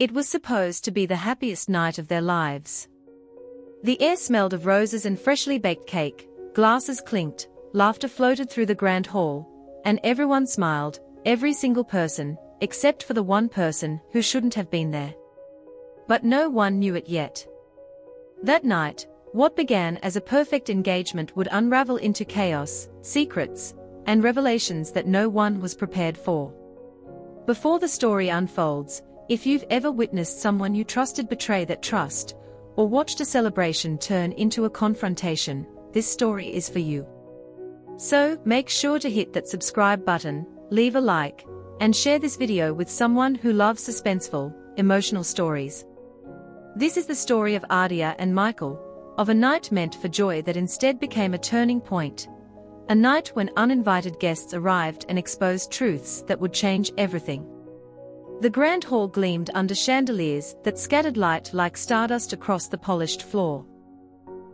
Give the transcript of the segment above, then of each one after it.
It was supposed to be the happiest night of their lives. The air smelled of roses and freshly baked cake, glasses clinked, laughter floated through the grand hall, and everyone smiled, every single person, except for the one person who shouldn't have been there. But no one knew it yet. That night, what began as a perfect engagement would unravel into chaos, secrets, and revelations that no one was prepared for. Before the story unfolds, if you've ever witnessed someone you trusted betray that trust, or watched a celebration turn into a confrontation, this story is for you. So, make sure to hit that subscribe button, leave a like, and share this video with someone who loves suspenseful, emotional stories. This is the story of Adia and Michael, of a night meant for joy that instead became a turning point. A night when uninvited guests arrived and exposed truths that would change everything. The grand hall gleamed under chandeliers that scattered light like stardust across the polished floor.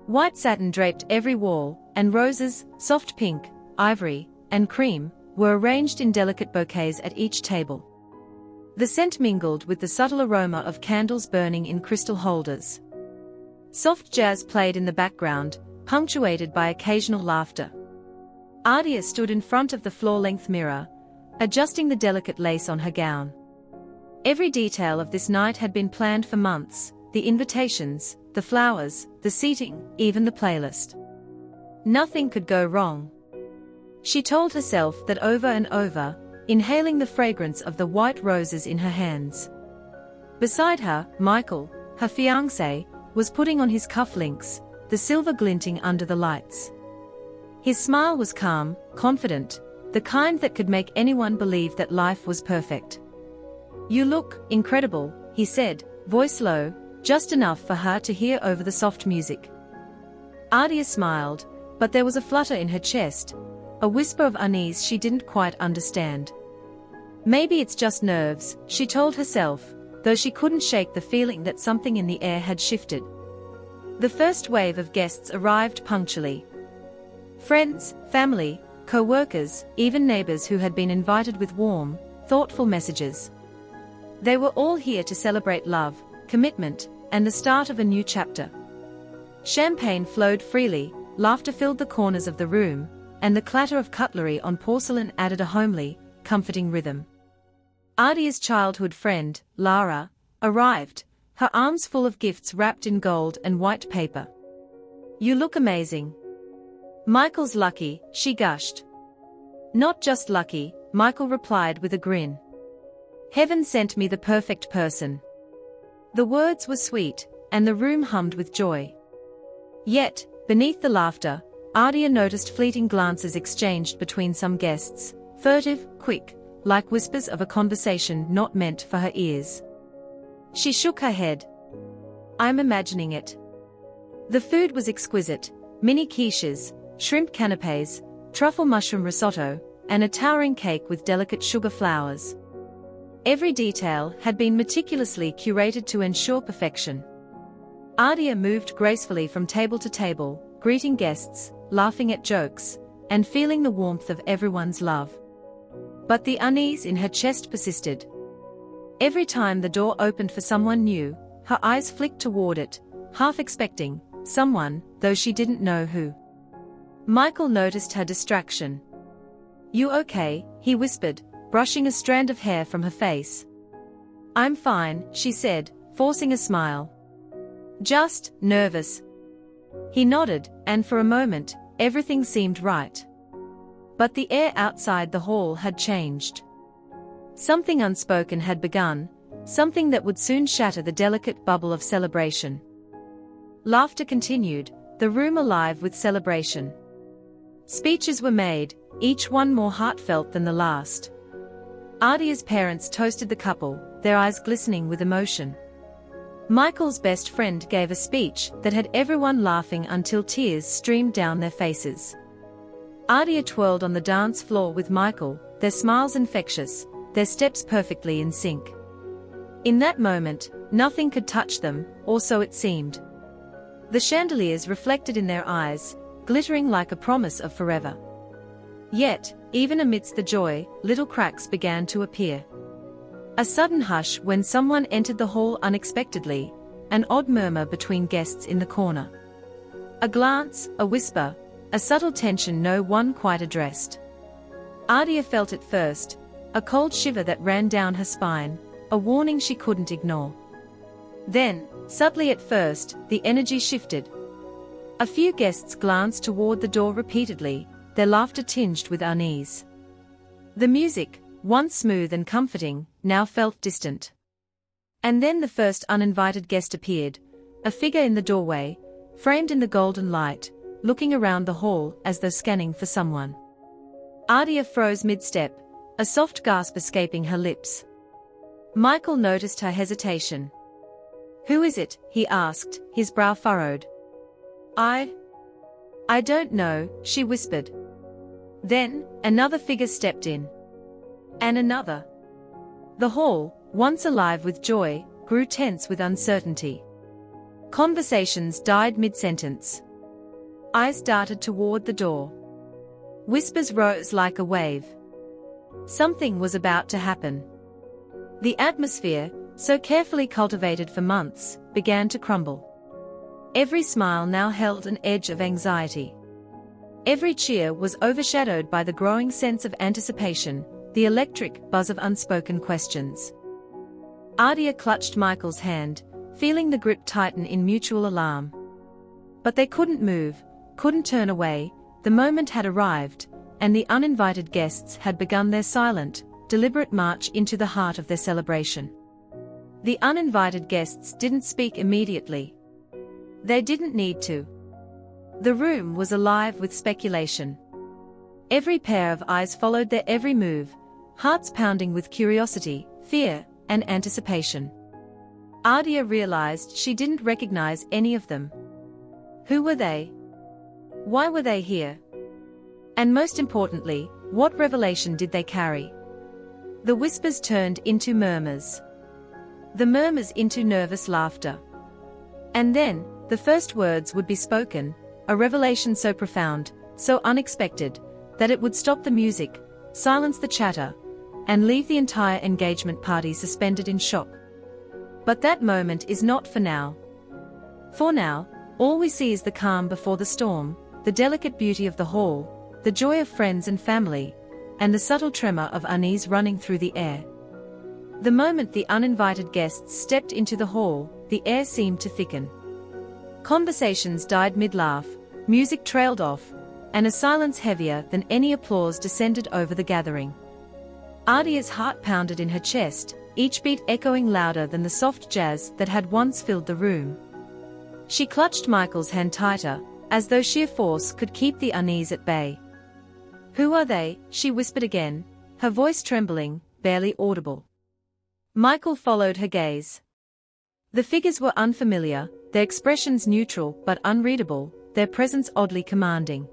White satin draped every wall, and roses, soft pink, ivory, and cream, were arranged in delicate bouquets at each table. The scent mingled with the subtle aroma of candles burning in crystal holders. Soft jazz played in the background, punctuated by occasional laughter. Adia stood in front of the floor-length mirror, adjusting the delicate lace on her gown. Every detail of this night had been planned for months, the invitations, the flowers, the seating, even the playlist. Nothing could go wrong. She told herself that over and over, inhaling the fragrance of the white roses in her hands. Beside her, Michael, her fiancé, was putting on his cufflinks, the silver glinting under the lights. His smile was calm, confident, the kind that could make anyone believe that life was perfect. "You look incredible," he said, voice low, just enough for her to hear over the soft music. Adia smiled, but there was a flutter in her chest, a whisper of unease she didn't quite understand. Maybe it's just nerves, she told herself, though she couldn't shake the feeling that something in the air had shifted. The first wave of guests arrived punctually. Friends, family, co-workers, even neighbors who had been invited with warm, thoughtful messages. They were all here to celebrate love, commitment, and the start of a new chapter. Champagne flowed freely, laughter filled the corners of the room, and the clatter of cutlery on porcelain added a homely, comforting rhythm. Adia's childhood friend, Lara, arrived, her arms full of gifts wrapped in gold and white paper. "You look amazing." "Michael's lucky," she gushed. "Not just lucky," Michael replied with a grin. "Heaven sent me the perfect person." The words were sweet, and the room hummed with joy. Yet, beneath the laughter, Adia noticed fleeting glances exchanged between some guests, furtive, quick, like whispers of a conversation not meant for her ears. She shook her head. "I'm imagining it." The food was exquisite, mini quiches, shrimp canapes, truffle mushroom risotto, and a towering cake with delicate sugar flowers. Every detail had been meticulously curated to ensure perfection. Adia moved gracefully from table to table, greeting guests, laughing at jokes, and feeling the warmth of everyone's love. But the unease in her chest persisted. Every time the door opened for someone new, her eyes flicked toward it, half expecting someone, though she didn't know who. Michael noticed her distraction. "You okay?" he whispered, brushing a strand of hair from her face. "I'm fine," she said, forcing a smile. "Just nervous." He nodded, and for a moment, everything seemed right. But the air outside the hall had changed. Something unspoken had begun, something that would soon shatter the delicate bubble of celebration. Laughter continued, the room alive with celebration. Speeches were made, each one more heartfelt than the last. Adia's parents toasted the couple, their eyes glistening with emotion. Michael's best friend gave a speech that had everyone laughing until tears streamed down their faces. Adia twirled on the dance floor with Michael, their smiles infectious, their steps perfectly in sync. In that moment, nothing could touch them, or so it seemed. The chandeliers reflected in their eyes, glittering like a promise of forever. Yet, even amidst the joy, little cracks began to appear. A sudden hush when someone entered the hall unexpectedly, an odd murmur between guests in the corner. A glance, a whisper, a subtle tension no one quite addressed. Adia felt it first, a cold shiver that ran down her spine, a warning she couldn't ignore. Then, subtly at first, the energy shifted. A few guests glanced toward the door repeatedly, their laughter tinged with unease. The music, once smooth and comforting, now felt distant. And then the first uninvited guest appeared, a figure in the doorway, framed in the golden light, looking around the hall as though scanning for someone. Adia froze mid-step, a soft gasp escaping her lips. Michael noticed her hesitation. "Who is it?" he asked, his brow furrowed. I don't know," she whispered. Then, another figure stepped in. And another. The hall, once alive with joy, grew tense with uncertainty. Conversations died mid-sentence. Eyes darted toward the door. Whispers rose like a wave. Something was about to happen. The atmosphere, so carefully cultivated for months, began to crumble. Every smile now held an edge of anxiety. Every cheer was overshadowed by the growing sense of anticipation, the electric buzz of unspoken questions. Adia clutched Michael's hand, feeling the grip tighten in mutual alarm. But they couldn't move, couldn't turn away. The moment had arrived, and the uninvited guests had begun their silent, deliberate march into the heart of their celebration. The uninvited guests didn't speak immediately. They didn't need to. The room was alive with speculation. Every pair of eyes followed their every move, hearts pounding with curiosity, fear, and anticipation. Adia realized she didn't recognize any of them. Who were they? Why were they here? And most importantly, what revelation did they carry? The whispers turned into murmurs. The murmurs into nervous laughter. And then, the first words would be spoken, a revelation so profound, so unexpected, that it would stop the music, silence the chatter, and leave the entire engagement party suspended in shock. But that moment is not for now. For now, all we see is the calm before the storm, the delicate beauty of the hall, the joy of friends and family, and the subtle tremor of unease running through the air. The moment the uninvited guests stepped into the hall, the air seemed to thicken. Conversations died mid-laugh, music trailed off, and a silence heavier than any applause descended over the gathering. Adia's heart pounded in her chest, each beat echoing louder than the soft jazz that had once filled the room. She clutched Michael's hand tighter, as though sheer force could keep the unease at bay. "Who are they?" she whispered again, her voice trembling, barely audible. Michael followed her gaze. The figures were unfamiliar, their expressions neutral but unreadable, their presence oddly commanding.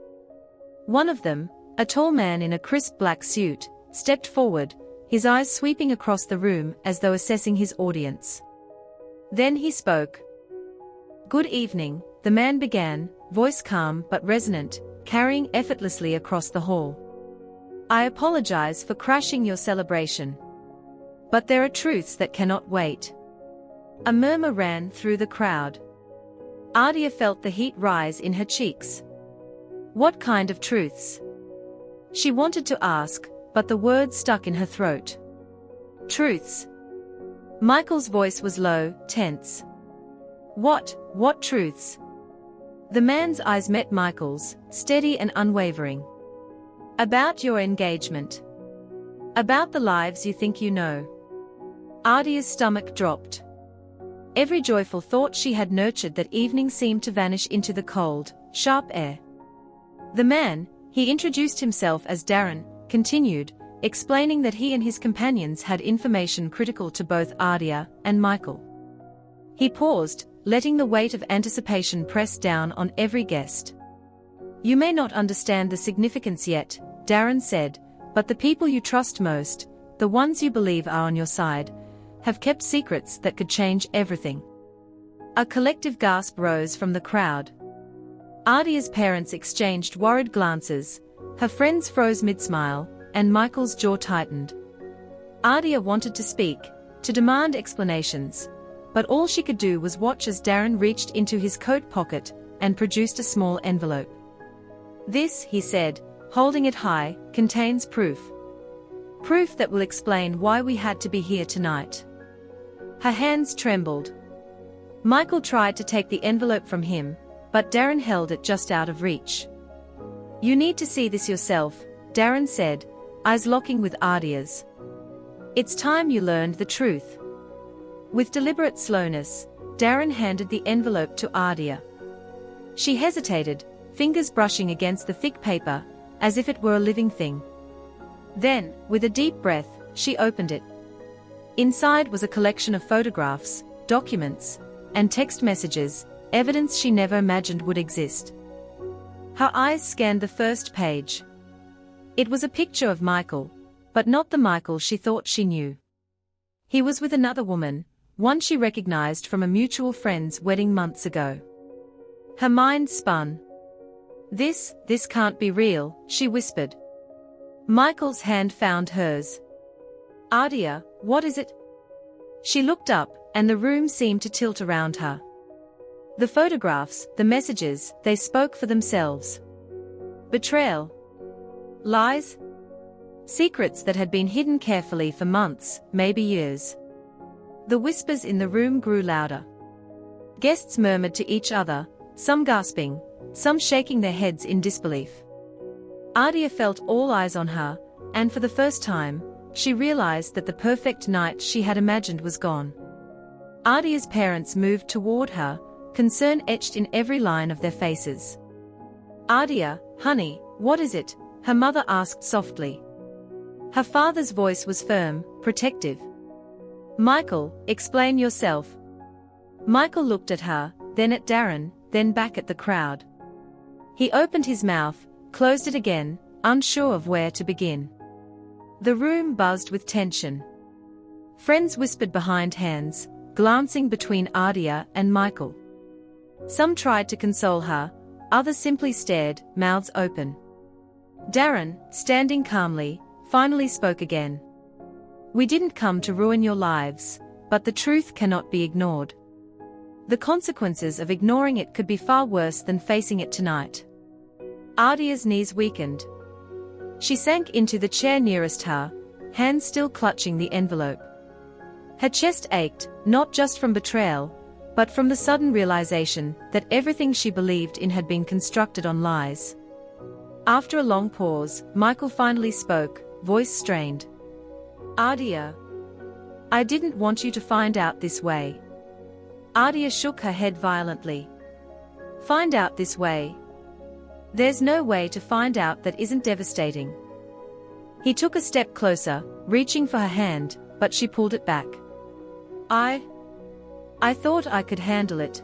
One of them, a tall man in a crisp black suit, stepped forward, his eyes sweeping across the room as though assessing his audience. Then he spoke. "Good evening," the man began, voice calm but resonant, carrying effortlessly across the hall. "I apologize for crashing your celebration. But there are truths that cannot wait." A murmur ran through the crowd. Adia felt the heat rise in her cheeks. What kind of truths? She wanted to ask, but the words stuck in her throat. Truths. Michael's voice was low, tense. What truths? The man's eyes met Michael's, steady and unwavering. About your engagement. About the lives you think you know. Adia's stomach dropped. Every joyful thought she had nurtured that evening seemed to vanish into the cold, sharp air. The man, he introduced himself as Darren, continued, explaining that he and his companions had information critical to both Adia and Michael. He paused, letting the weight of anticipation press down on every guest. "You may not understand the significance yet," Darren said, "but the people you trust most, the ones you believe are on your side, have kept secrets that could change everything." A collective gasp rose from the crowd. Adia's parents exchanged worried glances, her friends froze mid-smile, and Michael's jaw tightened. Adia wanted to speak, to demand explanations, but all she could do was watch as Darren reached into his coat pocket and produced a small envelope. "This," he said, holding it high, "contains proof. Proof that will explain why we had to be here tonight." Her hands trembled. Michael tried to take the envelope from him, but Darren held it just out of reach. "You need to see this yourself," Darren said, eyes locking with Ardia's. "It's time you learned the truth." With deliberate slowness, Darren handed the envelope to Ardia. She hesitated, fingers brushing against the thick paper, as if it were a living thing. Then, with a deep breath, she opened it. Inside was a collection of photographs, documents, and text messages, evidence she never imagined would exist. Her eyes scanned the first page. It was a picture of Michael, but not the Michael she thought she knew. He was with another woman, one she recognized from a mutual friend's wedding months ago. Her mind spun. This can't be real," she whispered. Michael's hand found hers. "Ardia, what is it?" She looked up, and the room seemed to tilt around her. The photographs, the messages, they spoke for themselves. Betrayal. Lies. Secrets that had been hidden carefully for months, maybe years. The whispers in the room grew louder. Guests murmured to each other, some gasping, some shaking their heads in disbelief. Ardia felt all eyes on her, and for the first time, she realized that the perfect night she had imagined was gone. Ardia's parents moved toward her, concern etched in every line of their faces. "Ardia, honey, what is it?" her mother asked softly. Her father's voice was firm, protective. "Michael, explain yourself." Michael looked at her, then at Darren, then back at the crowd. He opened his mouth, closed it again, unsure of where to begin. The room buzzed with tension. Friends whispered behind hands, glancing between Ardia and Michael. Some tried to console her, others simply stared, mouths open. Darren, standing calmly, finally spoke again. "We didn't come to ruin your lives, but the truth cannot be ignored. The consequences of ignoring it could be far worse than facing it tonight." Ardia's knees weakened. She sank into the chair nearest her, hands still clutching the envelope. Her chest ached, not just from betrayal, but from the sudden realization that everything she believed in had been constructed on lies. After a long pause, Michael finally spoke, voice strained. "Ardia, I didn't want you to find out this way." Ardia shook her head violently. "Find out this way? There's no way to find out that isn't devastating." He took a step closer, reaching for her hand, but she pulled it back. I thought I could handle it.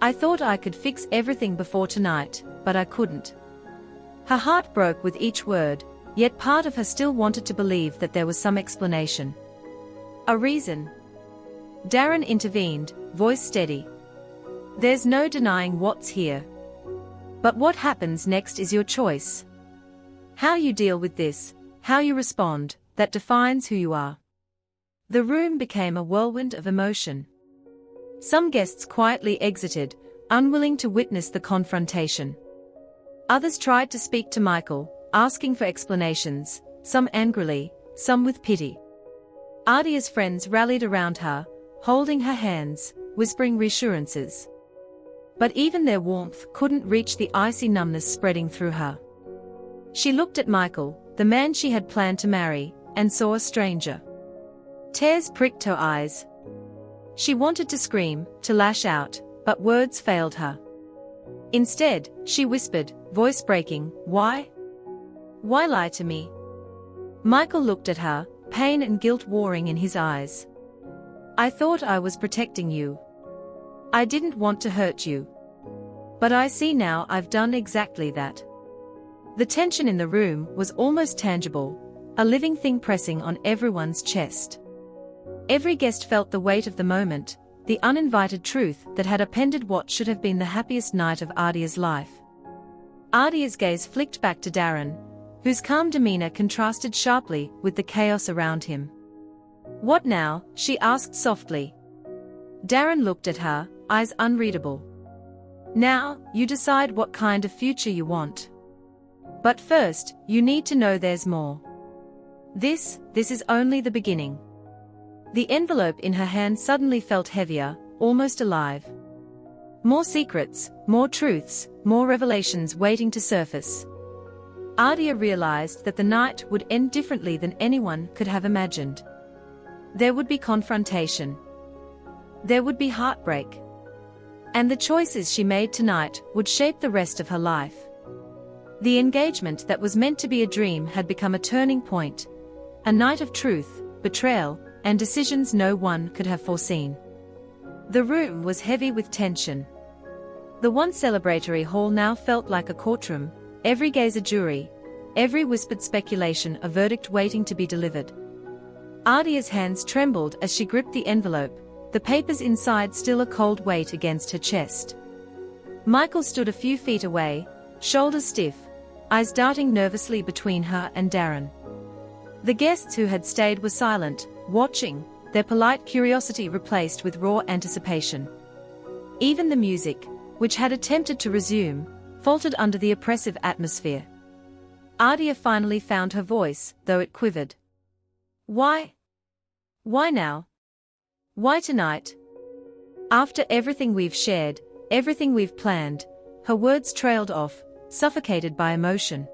I thought I could fix everything before tonight, but I couldn't." Her heart broke with each word, yet part of her still wanted to believe that there was some explanation. "A reason." Darren intervened, voice steady. "There's no denying what's here. But what happens next is your choice. How you deal with this, how you respond, that defines who you are." The room became a whirlwind of emotion. Some guests quietly exited, unwilling to witness the confrontation. Others tried to speak to Michael, asking for explanations, some angrily, some with pity. Ardia's friends rallied around her, holding her hands, whispering reassurances. But even their warmth couldn't reach the icy numbness spreading through her. She looked at Michael, the man she had planned to marry, and saw a stranger. Tears pricked her eyes. She wanted to scream, to lash out, but words failed her. Instead, she whispered, voice breaking, "Why? Why lie to me?" Michael looked at her, pain and guilt warring in his eyes. "I thought I was protecting you. I didn't want to hurt you. But I see now I've done exactly that." The tension in the room was almost tangible, a living thing pressing on everyone's chest. Every guest felt the weight of the moment, the uninvited truth that had appended what should have been the happiest night of Ardia's life. Ardia's gaze flicked back to Darren, whose calm demeanor contrasted sharply with the chaos around him. What now? She asked softly. Darren looked at her, eyes unreadable. Now, you decide what kind of future you want. But first, you need to know there's more. This is only the beginning. The envelope in her hand suddenly felt heavier, almost alive. More secrets, more truths, more revelations waiting to surface. Adia realized that the night would end differently than anyone could have imagined. There would be confrontation. There would be heartbreak. And the choices she made tonight would shape the rest of her life. The engagement that was meant to be a dream had become a turning point. A night of truth, betrayal, and decisions no one could have foreseen. The room was heavy with tension. The once celebratory hall now felt like a courtroom, every gaze a jury, every whispered speculation a verdict waiting to be delivered. Adia's hands trembled as she gripped the envelope, the papers inside still a cold weight against her chest. Michael stood a few feet away, shoulders stiff, eyes darting nervously between her and Darren. The guests who had stayed were silent, watching, their polite curiosity replaced with raw anticipation. Even the music, which had attempted to resume, faltered under the oppressive atmosphere. Adia finally found her voice, though it quivered. Why? Why now? Why tonight? After everything we've shared, everything we've planned, her words trailed off, suffocated by emotion.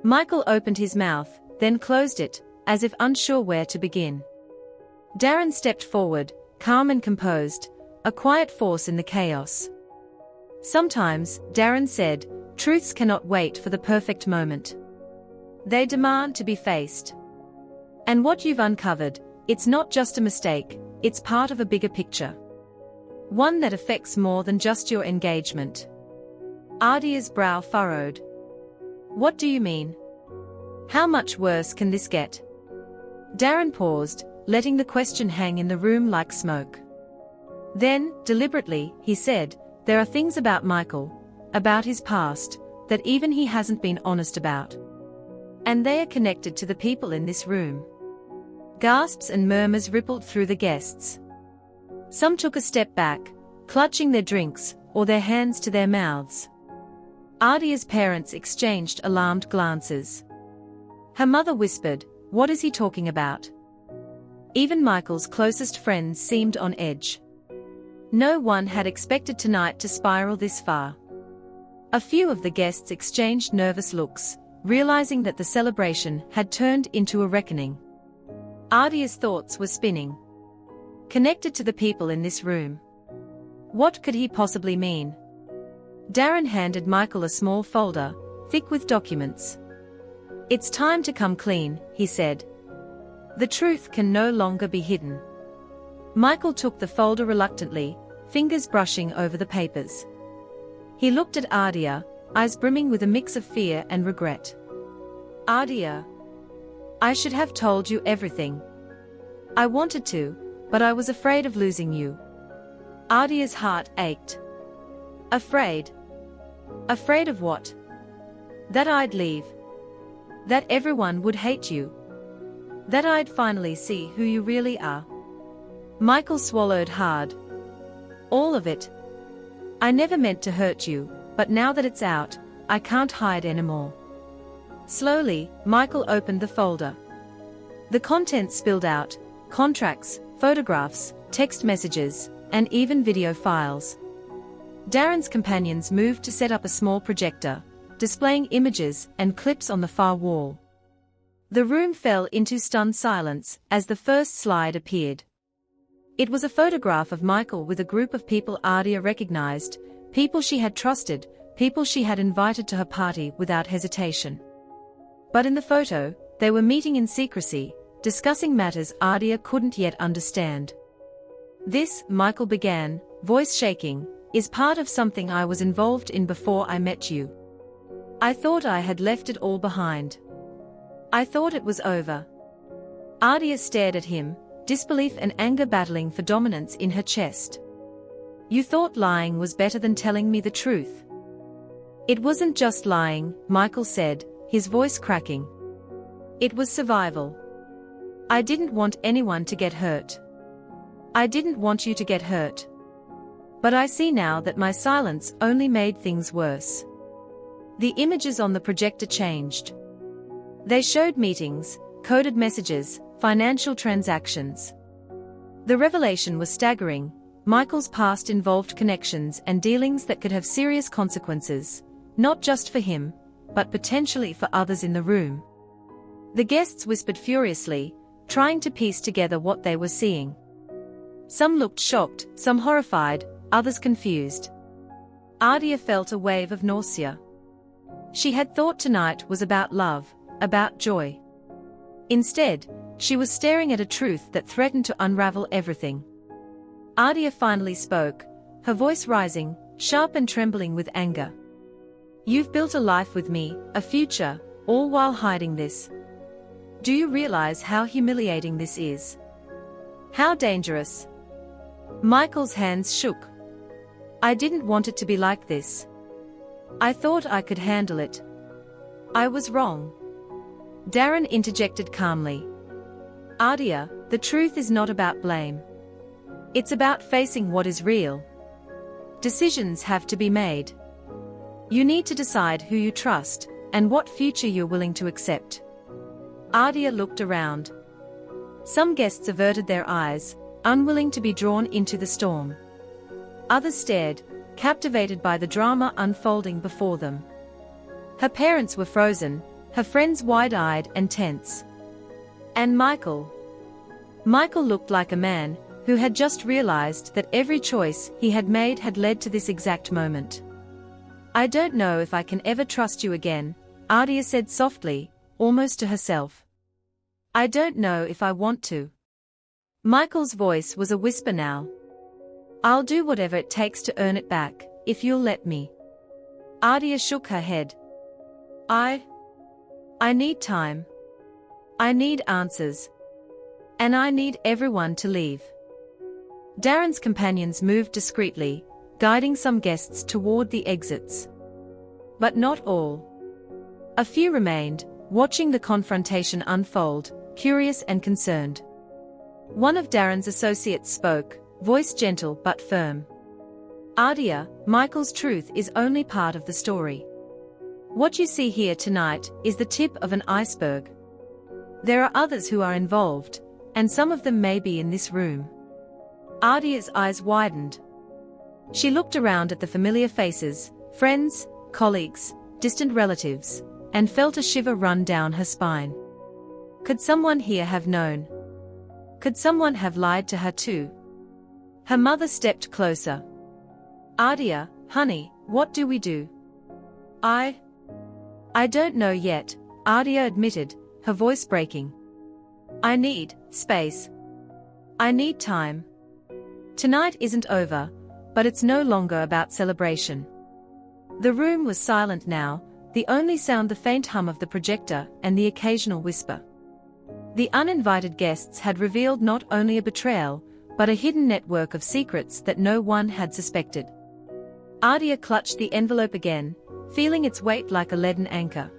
Michael opened his mouth, then closed it, as if unsure where to begin. Darren stepped forward, calm and composed, a quiet force in the chaos. Sometimes, Darren said, truths cannot wait for the perfect moment. They demand to be faced. And what you've uncovered, it's not just a mistake, it's part of a bigger picture. One that affects more than just your engagement. Adia's brow furrowed. What do you mean? How much worse can this get? Darren paused, letting the question hang in the room like smoke. Then, deliberately, he said, there are things about Michael, about his past, that even he hasn't been honest about. And they are connected to the people in this room. Gasps and murmurs rippled through the guests. Some took a step back, clutching their drinks, or their hands to their mouths. Adia's parents exchanged alarmed glances. Her mother whispered, "What is he talking about?" Even Michael's closest friends seemed on edge. No one had expected tonight to spiral this far. A few of the guests exchanged nervous looks, realizing that the celebration had turned into a reckoning. Adia's thoughts were spinning. Connected to the people in this room. What could he possibly mean? Darren handed Michael a small folder, thick with documents. "It's time to come clean," he said. "The truth can no longer be hidden." Michael took the folder reluctantly, fingers brushing over the papers. He looked at Adia, eyes brimming with a mix of fear and regret. "Adia, I should have told you everything. I wanted to, but I was afraid of losing you." Adia's heart ached. Afraid? Afraid of what? That I'd leave. That everyone would hate you. That I'd finally see who you really are. Michael swallowed hard. All of it. I never meant to hurt you, but now that it's out, I can't hide anymore. Slowly, Michael opened the folder. The contents spilled out, contracts, photographs, text messages, and even video files. Darren's companions moved to set up a small projector, displaying images and clips on the far wall. The room fell into stunned silence as the first slide appeared. It was a photograph of Michael with a group of people Adia recognized, people she had trusted, people she had invited to her party without hesitation. But in the photo, they were meeting in secrecy, discussing matters Adia couldn't yet understand. "This," Michael began, voice shaking, "is part of something I was involved in before I met you. I thought I had left it all behind. I thought it was over." Adia stared at him, disbelief and anger battling for dominance in her chest. "You thought lying was better than telling me the truth." "It wasn't just lying," Michael said, his voice cracking. "It was survival. I didn't want anyone to get hurt. I didn't want you to get hurt. But I see now that my silence only made things worse. The images on the projector changed. They showed meetings, coded messages, financial transactions. The revelation was staggering. Michael's past involved connections and dealings that could have serious consequences, not just for him, but potentially for others in the room. The guests whispered furiously, trying to piece together what they were seeing. Some looked shocked, some horrified, others confused. Adia felt a wave of nausea. She had thought tonight was about love, about joy. Instead, she was staring at a truth that threatened to unravel everything. Adia finally spoke, her voice rising, sharp and trembling with anger. You've built a life with me, a future, all while hiding this. Do you realize how humiliating this is? How dangerous? Michael's hands shook. I didn't want it to be like this. I thought I could handle it. I was wrong. Darren interjected calmly. Adia, the truth is not about blame. It's about facing what is real. Decisions have to be made. You need to decide who you trust, and what future you're willing to accept. Adia looked around. Some guests averted their eyes, unwilling to be drawn into the storm. Others stared, captivated by the drama unfolding before them. Her parents were frozen, her friends wide-eyed and tense. And Michael? Michael looked like a man who had just realized that every choice he had made had led to this exact moment. I don't know if I can ever trust you again, Adia said softly, almost to herself. I don't know if I want to. Michael's voice was a whisper now. I'll do whatever it takes to earn it back, if you'll let me. Adia shook her head. I need time. I need answers. And I need everyone to leave. Darren's companions moved discreetly, guiding some guests toward the exits. But not all. A few remained, watching the confrontation unfold, curious and concerned. One of Darren's associates spoke, voice gentle but firm. Adia, Michael's truth is only part of the story. What you see here tonight is the tip of an iceberg. There are others who are involved, and some of them may be in this room. Adia's eyes widened. She looked around at the familiar faces, friends, colleagues, distant relatives, and felt a shiver run down her spine. Could someone here have known? Could someone have lied to her too? Her mother stepped closer. Adia, honey, what do we do? I don't know yet, Adia admitted, her voice breaking. I need space. I need time. Tonight isn't over, but it's no longer about celebration. The room was silent now, the only sound the faint hum of the projector and the occasional whisper. The uninvited guests had revealed not only a betrayal, but a hidden network of secrets that no one had suspected. Adia clutched the envelope again, feeling its weight like a leaden anchor.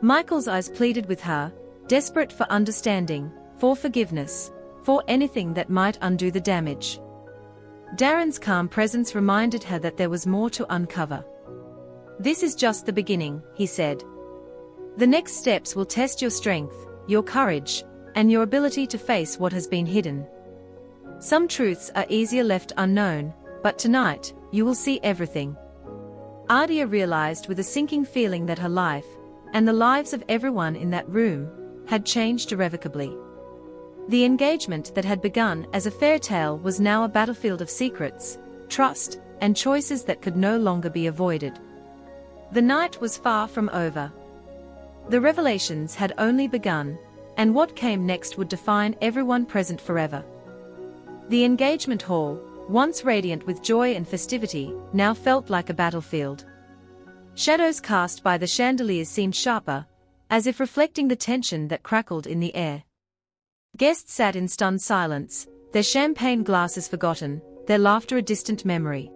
Michael's eyes pleaded with her, desperate for understanding, for forgiveness, for anything that might undo the damage. Darren's calm presence reminded her that there was more to uncover. This is just the beginning, he said. The next steps will test your strength, your courage, and your ability to face what has been hidden. Some truths are easier left unknown, but tonight, you will see everything. Adia realized with a sinking feeling that her life, and the lives of everyone in that room, had changed irrevocably. The engagement that had begun as a fairy tale was now a battlefield of secrets, trust, and choices that could no longer be avoided. The night was far from over. The revelations had only begun, and what came next would define everyone present forever. The engagement hall, once radiant with joy and festivity, now felt like a battlefield. Shadows cast by the chandeliers seemed sharper, as if reflecting the tension that crackled in the air. Guests sat in stunned silence, their champagne glasses forgotten, their laughter a distant memory.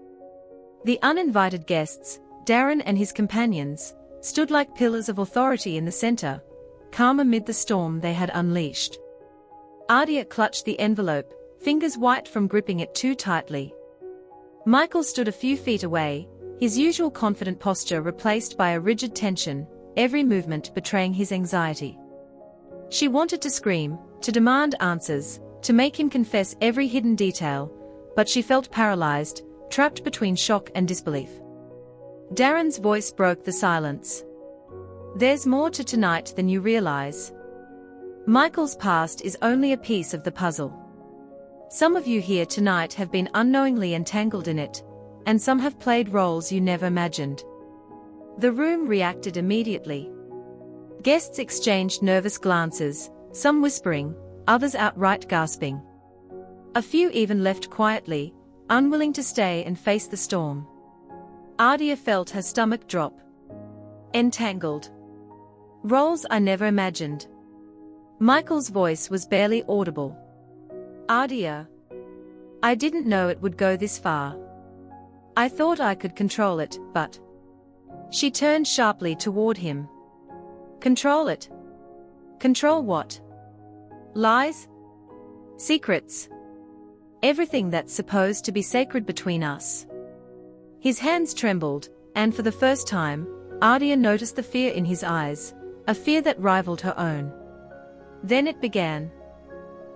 The uninvited guests, Darren and his companions, stood like pillars of authority in the center, calm amid the storm they had unleashed. Adia clutched the envelope, fingers white from gripping it too tightly. Michael stood a few feet away, his usual confident posture replaced by a rigid tension, every movement betraying his anxiety. She wanted to scream, to demand answers, to make him confess every hidden detail, but she felt paralyzed, trapped between shock and disbelief. Darren's voice broke the silence. There's more to tonight than you realize. Michael's past is only a piece of the puzzle. Some of you here tonight have been unknowingly entangled in it, and some have played roles you never imagined. The room reacted immediately. Guests exchanged nervous glances, some whispering, others outright gasping. A few even left quietly, unwilling to stay and face the storm. Adia felt her stomach drop. Entangled. Roles I never imagined. Michael's voice was barely audible. Adia. I didn't know it would go this far. I thought I could control it, but... She turned sharply toward him. Control it? Control what? Lies? Secrets? Everything that's supposed to be sacred between us. His hands trembled, and for the first time, Adia noticed the fear in his eyes, a fear that rivaled her own. Then it began.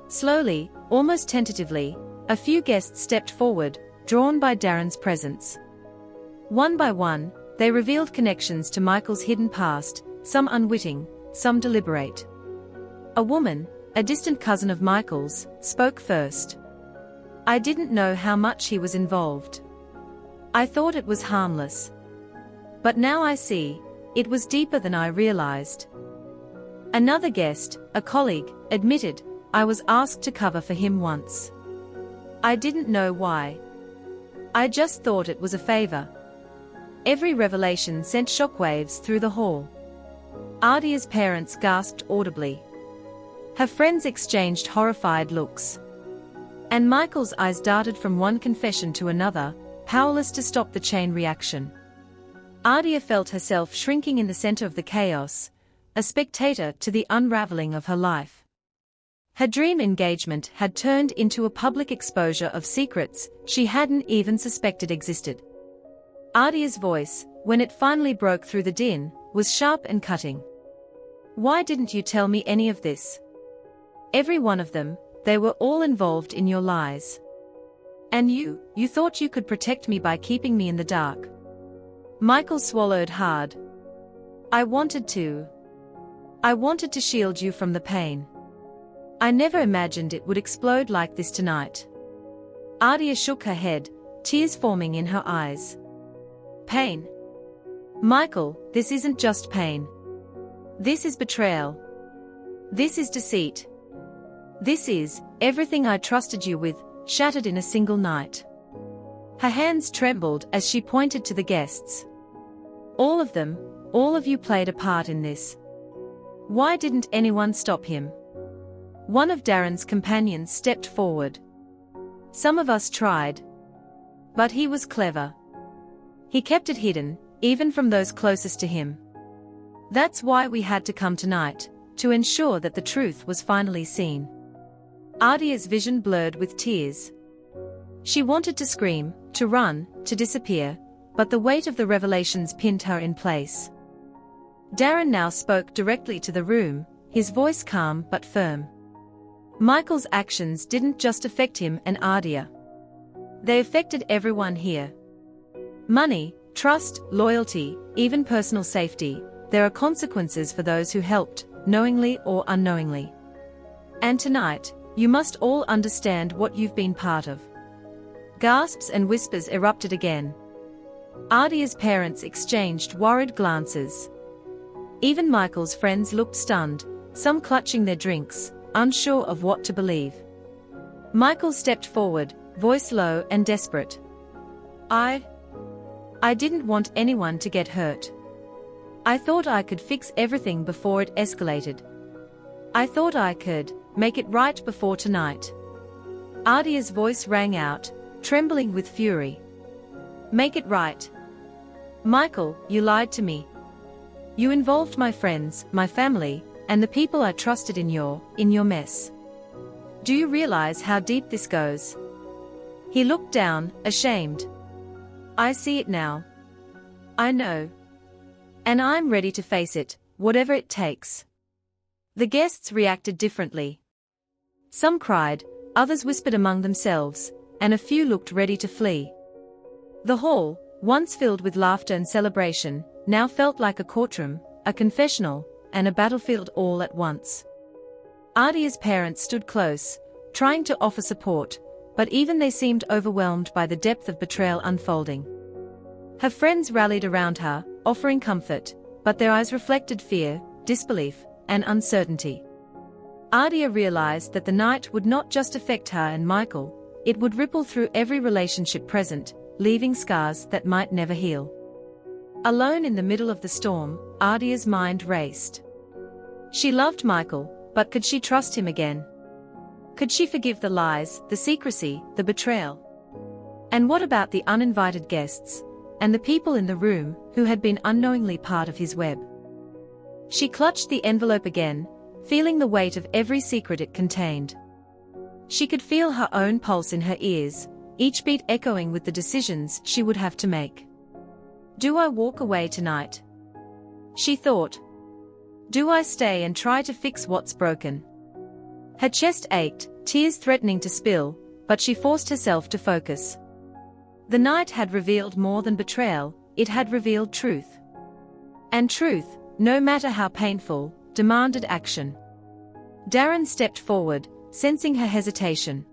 Slowly, almost tentatively, a few guests stepped forward, drawn by Darren's presence. One by one, they revealed connections to Michael's hidden past, some unwitting, some deliberate. A woman, a distant cousin of Michael's, spoke first. I didn't know how much he was involved. I thought it was harmless. But now I see, it was deeper than I realized. Another guest, a colleague, admitted, I was asked to cover for him once. I didn't know why. I just thought it was a favor. Every revelation sent shockwaves through the hall. Adia's parents gasped audibly. Her friends exchanged horrified looks. And Michael's eyes darted from one confession to another, powerless to stop the chain reaction. Adia felt herself shrinking in the center of the chaos, a spectator to the unraveling of her life. Her dream engagement had turned into a public exposure of secrets she hadn't even suspected existed. Adia's voice, when it finally broke through the din, was sharp and cutting. Why didn't you tell me any of this? Every one of them, they were all involved in your lies. And you thought you could protect me by keeping me in the dark. Michael swallowed hard. I wanted to shield you from the pain. I never imagined it would explode like this tonight. Adia shook her head, tears forming in her eyes. Pain. Michael, this isn't just pain. This is betrayal. This is deceit. This is everything I trusted you with, shattered in a single night. Her hands trembled as she pointed to the guests. All of them, all of you played a part in this. Why didn't anyone stop him? One of Darren's companions stepped forward. Some of us tried. But he was clever. He kept it hidden, even from those closest to him. That's why we had to come tonight, to ensure that the truth was finally seen. Adia's vision blurred with tears. She wanted to scream, to run, to disappear, but the weight of the revelations pinned her in place. Darren now spoke directly to the room, his voice calm but firm. Michael's actions didn't just affect him and Adia. They affected everyone here. Money, trust, loyalty, even personal safety, there are consequences for those who helped, knowingly or unknowingly. And tonight, you must all understand what you've been part of. Gasps and whispers erupted again. Adia's parents exchanged worried glances. Even Michael's friends looked stunned, some clutching their drinks, unsure of what to believe. Michael stepped forward, voice low and desperate. I didn't want anyone to get hurt. I thought I could fix everything before it escalated. I thought I could make it right before tonight. Adia's voice rang out, trembling with fury. Make it right. Michael, you lied to me. You involved my friends, my family, and the people I trusted in your mess. Do you realize how deep this goes? He looked down, ashamed. I see it now. I know. And I'm ready to face it, whatever it takes. The guests reacted differently. Some cried, others whispered among themselves, and a few looked ready to flee. The hall, once filled with laughter and celebration, now felt like a courtroom, a confessional, and a battlefield all at once. Adia's parents stood close, trying to offer support, but even they seemed overwhelmed by the depth of betrayal unfolding. Her friends rallied around her, offering comfort, but their eyes reflected fear, disbelief, and uncertainty. Adia realized that the night would not just affect her and Michael, it would ripple through every relationship present, leaving scars that might never heal. Alone in the middle of the storm, Adia's mind raced. She loved Michael, but could she trust him again? Could she forgive the lies, the secrecy, the betrayal? And what about the uninvited guests, and the people in the room who had been unknowingly part of his web? She clutched the envelope again, feeling the weight of every secret it contained. She could feel her own pulse in her ears, each beat echoing with the decisions she would have to make. Do I walk away tonight? She thought. Do I stay and try to fix what's broken? Her chest ached, tears threatening to spill, but she forced herself to focus. The night had revealed more than betrayal, it had revealed truth. And truth, no matter how painful, demanded action. Darren stepped forward, sensing her hesitation.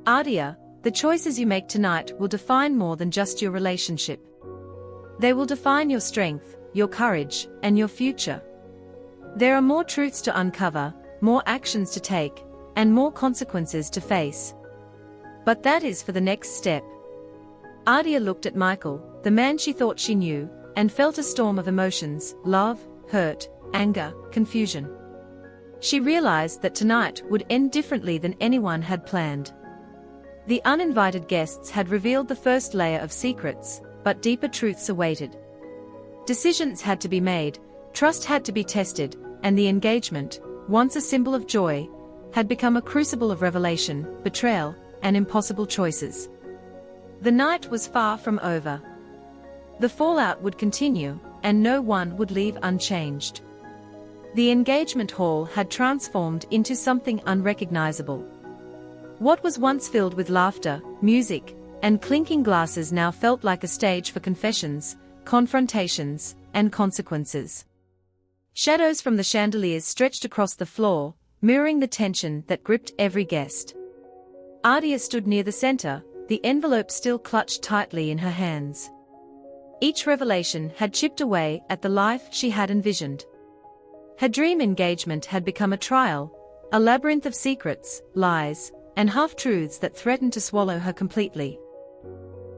Adia, the choices you make tonight will define more than just your relationship. They will define your strength, your courage, and your future. There are more truths to uncover, more actions to take, and more consequences to face. But that is for the next step. Adia looked at Michael, the man she thought she knew, and felt a storm of emotions, love, hurt, anger, confusion. She realized that tonight would end differently than anyone had planned. The uninvited guests had revealed the first layer of secrets, but deeper truths awaited. Decisions had to be made, trust had to be tested, and the engagement, once a symbol of joy, had become a crucible of revelation, betrayal, and impossible choices. The night was far from over. The fallout would continue, and no one would leave unchanged. The engagement hall had transformed into something unrecognizable. What was once filled with laughter, music, and clinking glasses now felt like a stage for confessions, confrontations, and consequences. Shadows from the chandeliers stretched across the floor, mirroring the tension that gripped every guest. Adia stood near the center, the envelope still clutched tightly in her hands. Each revelation had chipped away at the life she had envisioned. Her dream engagement had become a trial, a labyrinth of secrets, lies, and half-truths that threatened to swallow her completely.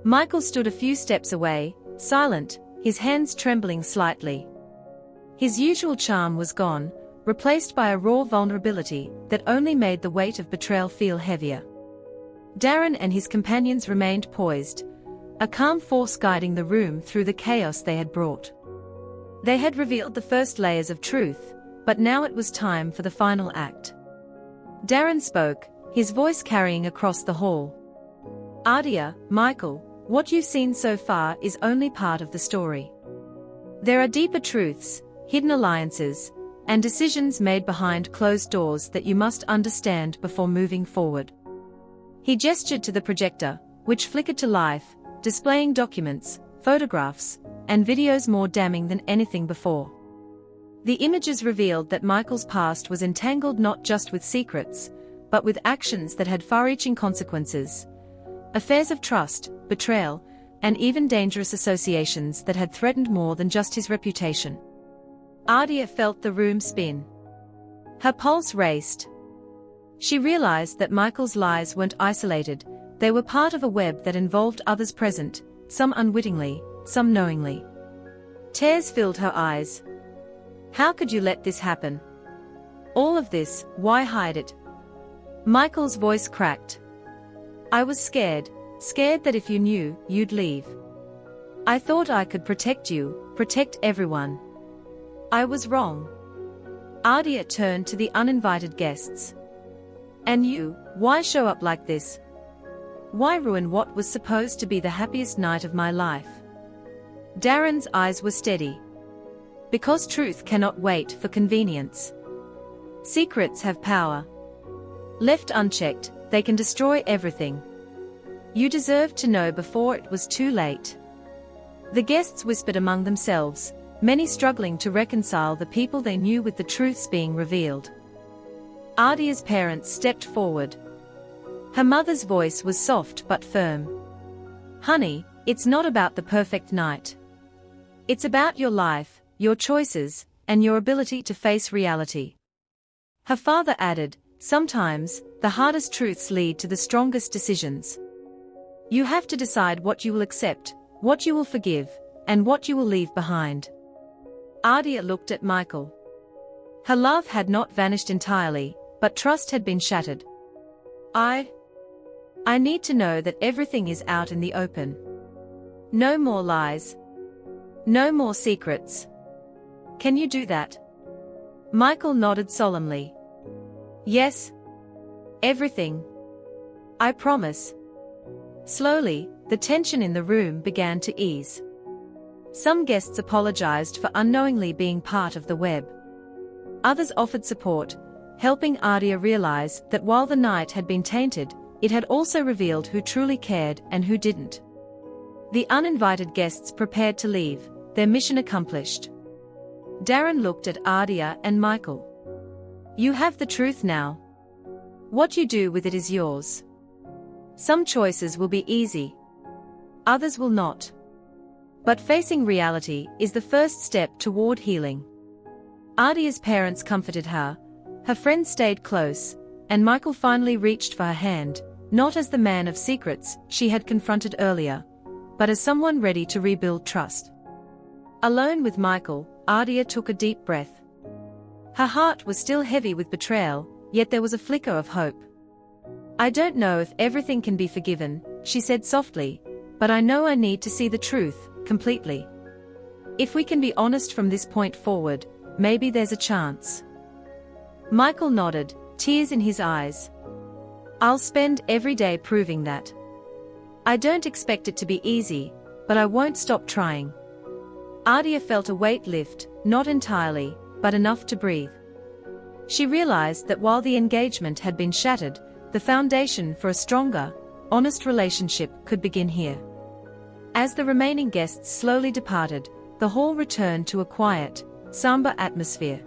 Michael stood a few steps away, silent, his hands trembling slightly. His usual charm was gone, replaced by a raw vulnerability that only made the weight of betrayal feel heavier. Darren and his companions remained poised, a calm force guiding the room through the chaos they had brought. They had revealed the first layers of truth, but now it was time for the final act. Darren spoke, his voice carrying across the hall. Adia, Michael, what you've seen so far is only part of the story. There are deeper truths, hidden alliances, and decisions made behind closed doors that you must understand before moving forward. He gestured to the projector, which flickered to life, displaying documents, photographs, and videos more damning than anything before. The images revealed that Michael's past was entangled not just with secrets, but with actions that had far-reaching consequences. Affairs of trust, betrayal, and even dangerous associations that had threatened more than just his reputation. Adia felt the room spin. Her pulse raced. She realized that Michael's lies weren't isolated, they were part of a web that involved others present, some unwittingly, some knowingly. Tears filled her eyes. How could you let this happen? All of this, why hide it? Michael's voice cracked. I was scared that if you knew, you'd leave. I thought I could protect you, protect everyone. I was wrong. Adia turned to the uninvited guests. And you, why show up like this? Why ruin what was supposed to be the happiest night of my life? Darren's eyes were steady. Because truth cannot wait for convenience. Secrets have power. Left unchecked, they can destroy everything. You deserved to know before it was too late. The guests whispered among themselves, many struggling to reconcile the people they knew with the truths being revealed. Adia's parents stepped forward. Her mother's voice was soft but firm. Honey, it's not about the perfect night. It's about your life, your choices, and your ability to face reality. Her father added, sometimes, the hardest truths lead to the strongest decisions. You have to decide what you will accept, what you will forgive, and what you will leave behind. Adia looked at Michael. Her love had not vanished entirely, but trust had been shattered. I need to know that everything is out in the open. No more lies. No more secrets. Can you do that? Michael nodded solemnly. Yes. Everything. I promise. Slowly, the tension in the room began to ease. Some guests apologized for unknowingly being part of the web. Others offered support, helping Adia realize that while the night had been tainted, it had also revealed who truly cared and who didn't. The uninvited guests prepared to leave, their mission accomplished. Darren looked at Adia and Michael. You have the truth now. What you do with it is yours. Some choices will be easy. Others will not. But facing reality is the first step toward healing. Adia's parents comforted her, her friends stayed close, and Michael finally reached for her hand, not as the man of secrets she had confronted earlier, but as someone ready to rebuild trust. Alone with Michael, Adia took a deep breath. Her heart was still heavy with betrayal, yet there was a flicker of hope. I don't know if everything can be forgiven, she said softly, but I know I need to see the truth, completely. If we can be honest from this point forward, maybe there's a chance. Michael nodded, tears in his eyes. I'll spend every day proving that. I don't expect it to be easy, but I won't stop trying. Adia felt a weight lift, not entirely, but enough to breathe. She realized that while the engagement had been shattered, the foundation for a stronger, honest relationship could begin here. As the remaining guests slowly departed, the hall returned to a quiet, somber atmosphere.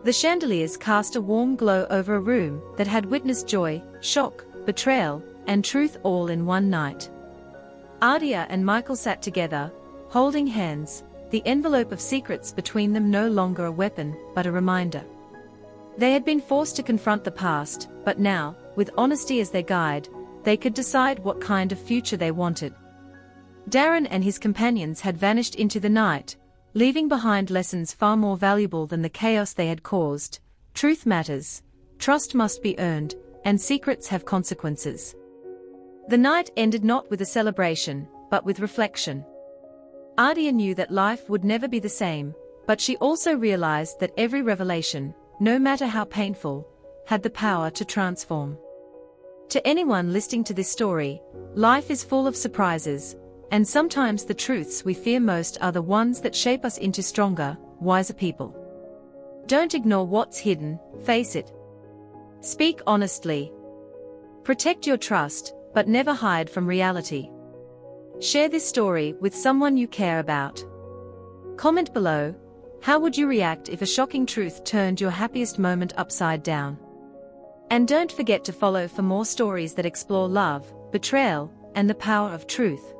The chandeliers cast a warm glow over a room that had witnessed joy, shock, betrayal, and truth all in one night. Adia and Michael sat together, holding hands, the envelope of secrets between them no longer a weapon, but a reminder. They had been forced to confront the past, but now, with honesty as their guide, they could decide what kind of future they wanted. Darren and his companions had vanished into the night, leaving behind lessons far more valuable than the chaos they had caused. Truth matters, trust must be earned, and secrets have consequences. The night ended not with a celebration, but with reflection. Adia knew that life would never be the same, but she also realized that every revelation, no matter how painful, had the power to transform. To anyone listening to this story, life is full of surprises, and sometimes the truths we fear most are the ones that shape us into stronger, wiser people. Don't ignore what's hidden, face it. Speak honestly. Protect your trust, but never hide from reality. Share this story with someone you care about. Comment below, how would you react if a shocking truth turned your happiest moment upside down? And don't forget to follow for more stories that explore love, betrayal, and the power of truth.